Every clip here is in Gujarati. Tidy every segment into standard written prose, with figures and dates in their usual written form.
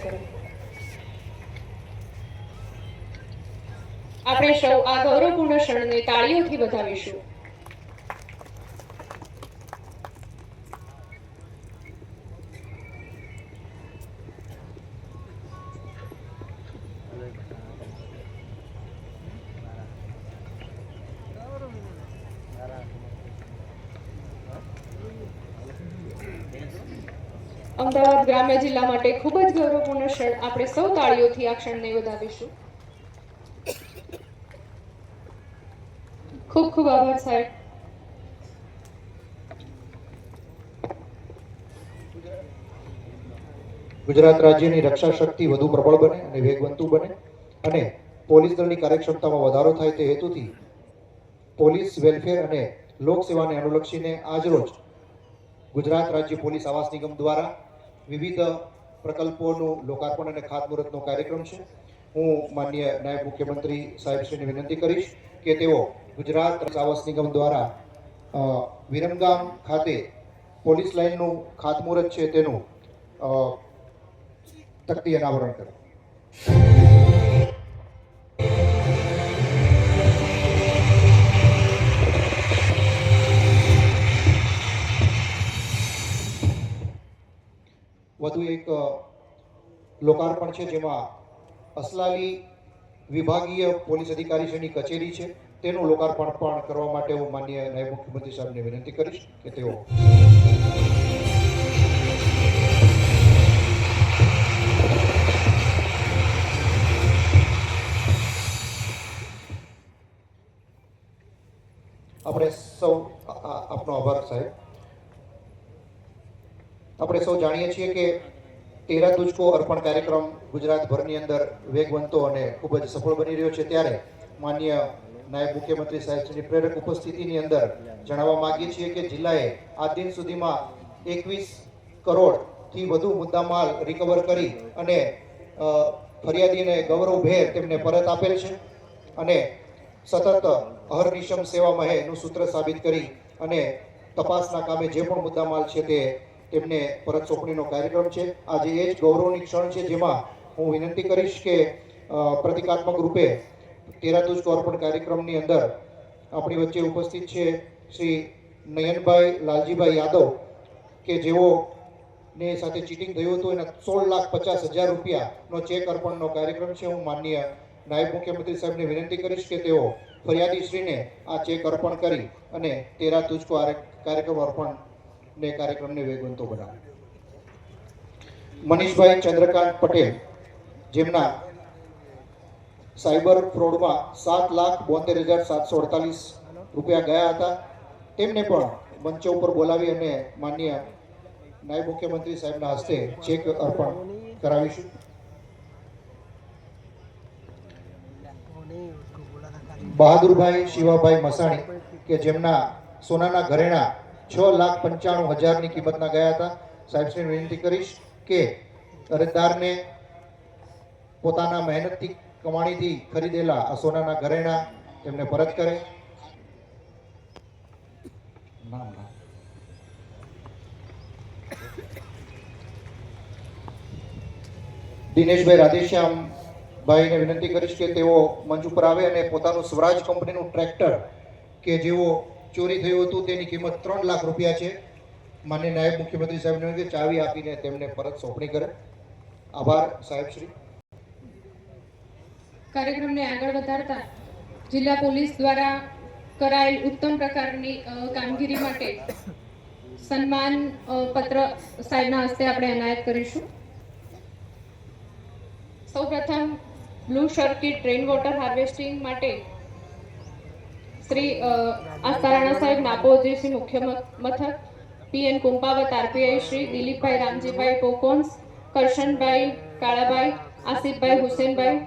કરો. આપણે સૌ આ ગૌરવપૂર્ણ ક્ષણને તાળીઓથી વધાવીશું. અમદાવાદ ગ્રામ્ય જિલ્લા માટે ખૂબ જ ગૌરવપૂર્ણ ક્ષણ. આપણે સૌ તાળીઓથી આ ક્ષણને વધાવીશું. ખૂબ ખૂબ આભાર સાહેબ. ગુજરાત રાજ્યની રક્ષા શક્તિ વધુ પ્રબળ બને અને વેગવંતુ બને અને પોલીસ દળની કાર્યક્ષમતામાં વધારો થાય તે હેતુથી પોલીસ વેલફેર અને લોકસેવાને અનુલક્ષીને આજરોજ ગુજરાત રાજ્ય પોલીસ આવાસ નિગમ દ્વારા વિવિધ પ્રકલ્પોનું લોકાર્પણ અને ખાતમુહૂર્તનો કાર્યક્રમ છે. હું માનનીય નાયબ મુખ્યમંત્રી સાહેબશ્રીને વિનંતી કરીશ કે તેઓ ગુજરાત આવાસ નિગમ દ્વારા વિરમગામ ખાતે પોલીસ લાઇનનું ખાતમુહૂર્ત છે તેનું તકતી અનાવરણ કરે. વધુ એક લોકાર્પણ છે જેમાં અસલાલી વિભાગીય પોલીસ અધિકારીશ્રીની કચેરી છે તેનું લોકાર્પણ પણ કરવા માટે હું માનનીય નાયબ મુખ્યમંત્રી સાહેબને વિનંતી કરીશ કે તેઓ આપણે સૌ આપનો આભાર સાહેબ. આપણે સૌ જાણીએ છીએ કે તેરા તુજકો અર્પણ કાર્યક્રમ ગુજરાતભરની અંદર વેગવંતો અને ખૂબ જ સફળ બની રહ્યો છે. ત્યારે માનનીય નાયબ મુખ્યમંત્રી સાહેબની પ્રેરક ઉપસ્થિતિની અંદર જણાવવા માંગીએ છીએ કે જિલ્લાએ આજ દિન સુધીમાં 21 કરોડથી વધુ મુદ્દામાલ રિકવર કરી અને ફરિયાદીને ગૌરવભેર તેમને પરત આપેલ છે અને સતત અહર્નિશમ સેવા મહેનું સૂત્ર સાબિત કરી અને તપાસના કામે જે પણ મુદ્દામાલ છે તે તેમને પરત સોંપણીનો કાર્યક્રમ છે. આજે એ જ ગૌરવની ક્ષણ છે જેમાં હું વિનંતી કરીશ કે પ્રતિકાત્મક રૂપે તેરા તુજકો અર્પણ કાર્યક્રમની અંદર આપણી વચ્ચે ઉપસ્થિત છે શ્રી નયનભાઈ લાલજીભાઈ યાદવ કે જેઓને સાથે ચીટિંગ થયું હતું એના 16,50,000 રૂપિયાનો ચેક અર્પણનો કાર્યક્રમ છે. હું માનનીય નાયબ મુખ્યમંત્રી સાહેબને વિનંતી કરીશ કે તેઓ ફરિયાદીશ્રીને આ ચેક અર્પણ કરી અને તેરા તુજકો કાર્યક્રમ અર્પણને કાર્યક્રમને વેગવંતો બનાવે. મનીષભાઈ ચંદ્રકાંત પટેલ જેમના સાયબર ફ્રોડમાં 7,72,748 રૂપિયા ગયા હતા તેમને પણ મંચ ઉપર બોલાવી અને માનનીય નાયબ મુખ્યમંત્રી સાહેબના હસ્તે ચેક અર્પણ કરાવીશું. બહાદુરભાઈ શિવાભાઈ મસાણી કે જેમના સોનાના ઘરેણા 6,95,000ની કિંમતના ગયા હતા. સાહેબશ્રીને વિનંતી કરીશ કે અરજદારને પોતાના મહેનતથી કમાણીથી ખરીદેલા આ સોનાના ઘરેણા તેમને પરત કરે. દિનેશભાઈ રાધેશ્યામ ભાઈને વિનંતી કરીશ કે તેઓ મંચ ઉપર આવે અને પોતાનું સ્વરાજ કંપનીનું ટ્રેક્ટર કે જેઓ ચોરી થયું હતું તેની કિંમત 3 લાખ રૂપિયા છે. માનનીય નાયબ મુખ્યમંત્રી સાહેબને ચાવી આપીને તેમને પરત સોંપણી કરે. આભાર સાહેબશ્રી. કાર્યક્રમને આગળ વધારતા જિલ્લા પોલીસ દ્વારા કરાયેલ ઉત્તમ પ્રકારની કામગીરી માટે સન્માન પત્ર સાહેબના હસ્તે આપણે એનાયત કરીશું. સૌપ્રથમ blue circuit rain water harvesting માટે શ્રી આસ્તારાણા સાહેબ નાપોજી મુખ્ય મથક, પીએન કુંપાવત આરપીઆઈ શ્રી દિલીપભાઈ રામજીભાઈ પોકોન્સ, કરશનભાઈ કાળાભાઈ, આસિફભાઈ હુસેનભાઈ,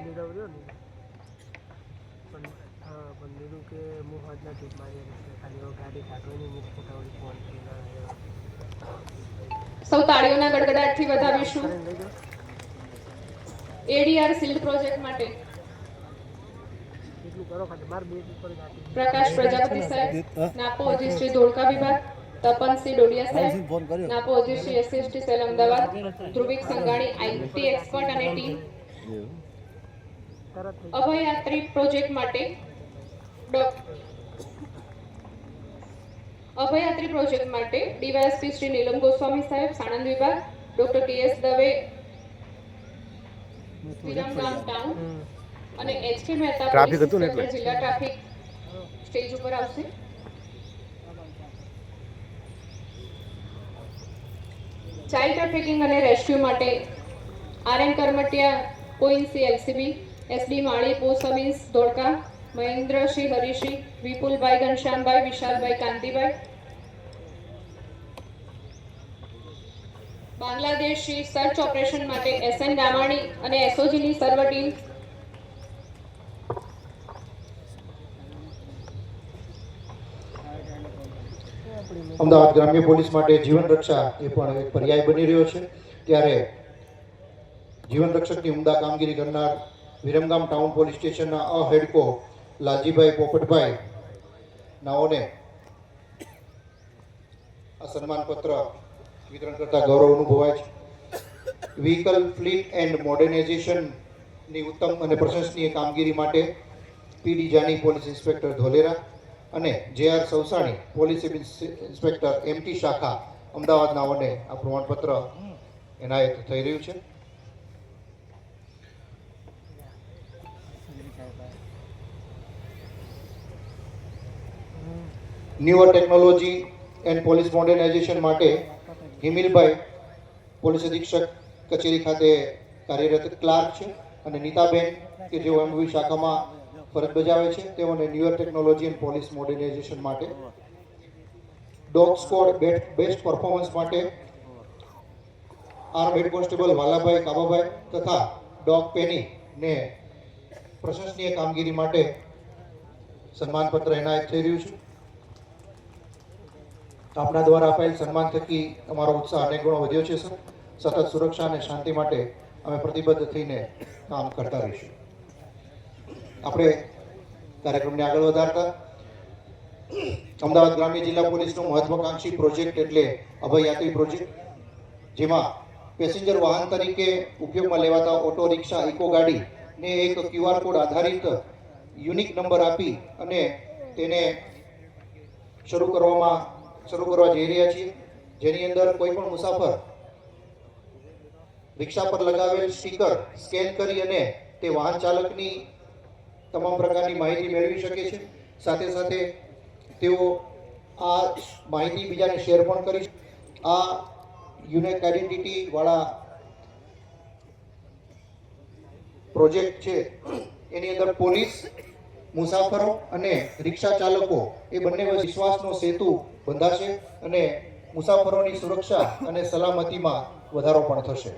સૌ તાળીઓના ગડગડાટથી વધાવીશું. એડીઆર સીલ્ડ પ્રોજેક્ટ માટે પ્રકાશ પ્રજાપતિ સાહેબ નાપો રજિસ્ટ્રી ધોળકા વિભાગ, તપનસિંહ ડોડિયા સાહેબ, નાપો Ajirsinh SC/ST cell Ahmedabad, Dhruvik Sanghani IT expert અને ટીમ, અભયયાત્રી પ્રોજેક્ટ માટે અભયયાત્રી પ્રોજેક્ટ માટે DYSP શ્રી નીલમ ગોસ્વામી સાહેબ, સાણંદ વિભાગ, doctor KS Dave, Viramgam town અને HK મહેતા ટ્રાફિક હતું ને એટલે. જિલ્લા ટ્રાફિક સ્ટેજ ઉપર આવશે. ચાઇલ્ડ ટ્રાફિકિંગ અને રેસ્ક્યુ માટે RM કરમટિયા કોઈન્સી LCB, SD Mali post service Dholka, Mahendrasinh Harisinh, Vipulbhai Ghanshyambhai, Vishalbhai Kantibhai, Bangladeshi search operation માટે SN દામાણી અને SOG ની સર્વ ટીમ, અમદાવાદ ગ્રામ્ય પોલીસ માટે જીવન રક્ષા એ પણ એક પર્યાય બની રહ્યો છે. ત્યારે જીવન રક્ષકની ઉમદા કામગીરી કરનાર વિરમગામ ટાઉન પોલીસ સ્ટેશનના હેડકો લાલજીભાઈ પોપટભાઈ નાઓને આ સન્માનપત્ર વિતરણ કરતા ગૌરવ અનુભવાય છે. વ્હીકલ ફ્લીટ એન્ડ મોડર્નાઇઝેશનની ઉત્તમ અને પ્રશંસનીય કામગીરી માટે PD Jani police inspector Dholera અને JR સવસાણી પોલીસ ઇન્સ્પેક્ટર MT શાખા અમદાવાદ નાઓને આ પ્રમાણપત્ર એનાયત થઈ રહ્યું છે. Newer technology and police modernisation માટે હિમિલભાઈ પોલીસ અધિક્ષક કચેરી ખાતે કાર્યરત ક્લાર્ક છે અને નીતાબેન કે જેઓ MV શાખામાં ફરજ બજાવે છે તેઓને newer technology and police modernisation માટે, ડોગ સ્કોડ બેસ્ટ પરફોર્મન્સ માટે આર્મ હેડ કોન્સ્ટેબલ વાલાભાઈ કાબાભાઈ તથા ડોગ પેની ને પ્રશંસનીય કામગીરી માટે સન્માનપત્ર એનાયત થઈ રહ્યું છે. આપના દ્વારા અપાયેલ સન્માન થકી અમારો ઉત્સાહ અનેક ગણો વધ્યો છે સર. સતત સુરક્ષા અને શાંતિ માટે અમે પ્રતિબદ્ધ થઈને કામ કરતા રહીશું. આપણે કાર્યક્રમને આગળ વધારતા અમદાવાદ ગ્રામ્ય જિલ્લા પોલીસનો મહત્વાકાંક્ષી પ્રોજેક્ટ એટલે અભયયાત્રી પ્રોજેક્ટ, જેમાં પેસેન્જર વાહન તરીકે ઉપયોગમાં લેવાતા ઓટો રિક્ષા, ઇકો ગાડી ને એક QR કોડ આધારિત યુનિક નંબર આપી અને તેને શરૂ કરવા જઈ રહ્યા છીએ, જેની અંદર કોઈ પણ મુસાફર રિક્ષા પર લગાવેલ સ્ટીકર સ્કેન કરી અને તે વાહન ચાલકની તમામ પ્રકારની માહિતી મેળવી શકે છે. સાથે સાથે તેઓ આ માહિતી બીજાને શેર પણ કરી શકે. આ યુનિક આઈડેન્ટિટી વાળા પ્રોજેક્ટ છે એની અંદર પોલીસ, મુસાફરો અને રિક્ષા ચાલકો એ બંને વચ્ચે વિશ્વાસનો સેતુ બંધાશે અને મુસાફરોની સુરક્ષા અને સલામતીમાં વધારો પણ થશે.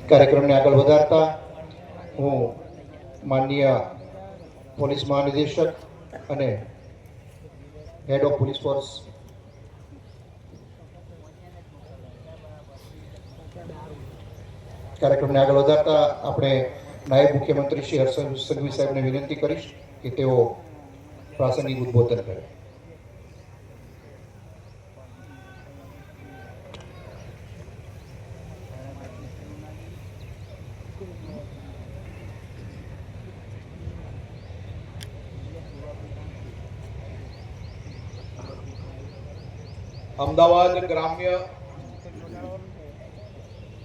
કાર્યક્રમને આગળ વધારતા હું માનનીય પોલીસ મહાનિદેશક અને હેડ ઓફ પોલીસ ફોર્સ કાર્યક્રમને આગળ વધારતા આપણે નાયબ મુખ્યમંત્રી શ્રી હર્ષ સંઘવી સાહેબને વિનંતી કરીશ કે તેઓ પ્રાસંગિક ઉદ્બોધન કરે. અમદાવાદ ગ્રામ્ય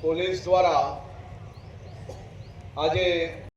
પોલીસ દ્વારા આજે